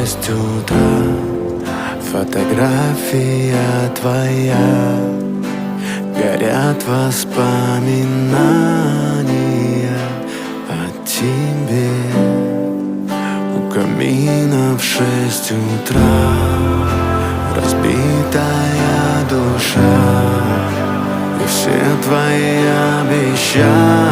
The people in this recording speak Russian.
6 утра. Фотография твоя, горят воспоминания о тебе. У камина в 6 утра разбитая душа, и все твои обещания